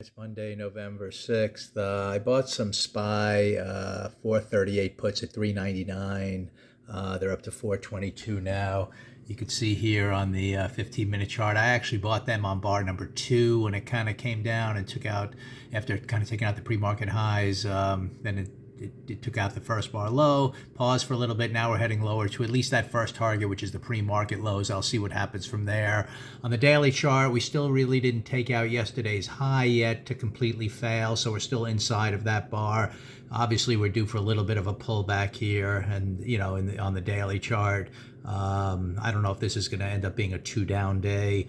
It's Monday, November 6th. I bought some SPY 438 puts at 399. They're up to 422 now. You can see here on the 15-minute chart, I actually bought them on bar number 2 when it kind of came down and took out, after kind of taking out the pre-market highs, then it took out the first bar low, paused for a little bit. Now we're heading lower to at least that first target, which is the pre-market lows. I'll see what happens from there. On the daily chart, we still really didn't take out yesterday's high yet to completely fail, so we're still inside of that bar. Obviously, we're due for a little bit of a pullback here, and on the daily chart. I don't know if this is going to end up being a 2-down day.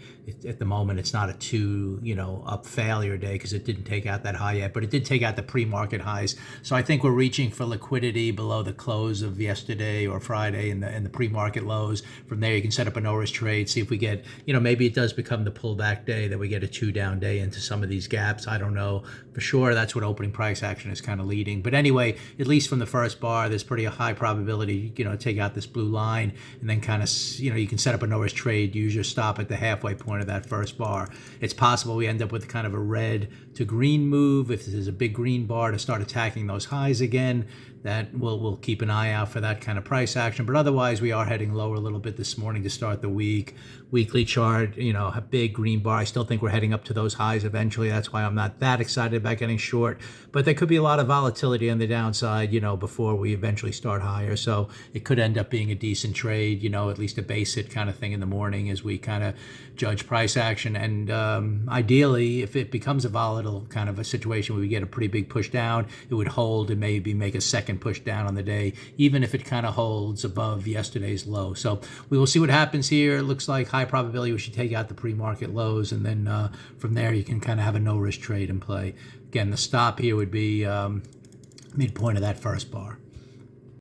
At the moment, it's not a 2, up failure day because it didn't take out that high yet, but it did take out the pre-market highs. So I think we're reaching for liquidity below the close of yesterday or Friday in the pre-market lows. From there, you can set up a no-risk trade, see if we get, maybe it does become the pullback day, that we get a 2-down day into some of these gaps. I don't know for sure. That's what opening price action is kind of leading. But anyway, at least from the first bar, there's pretty high probability, to take out this blue line, and then kind of, you can set up a no-risk trade, use your stop at the halfway point of that first bar. It's possible we end up with kind of a red to green move. If there's a big green bar to start attacking those highs again, that we'll keep an eye out for that kind of price action. But otherwise, we are heading lower a little bit this morning to start the week. Weekly chart, a big green bar. I still think we're heading up to those highs eventually. That's why I'm not that excited about getting short. But there could be a lot of volatility on the downside, before we eventually start higher. So it could end up being a decent trade, at least a base hit kind of thing in the morning as we kind of judge price action. And ideally, if it becomes a volatile kind of a situation where we get a pretty big push down, it would hold and maybe make a second push down on the day, even if it kind of holds above yesterday's low. So we will see what happens here. It looks like high probability we should take out the pre-market lows, and then from there you can kind of have a no-risk trade in play. Again, the stop here would be midpoint of that first bar.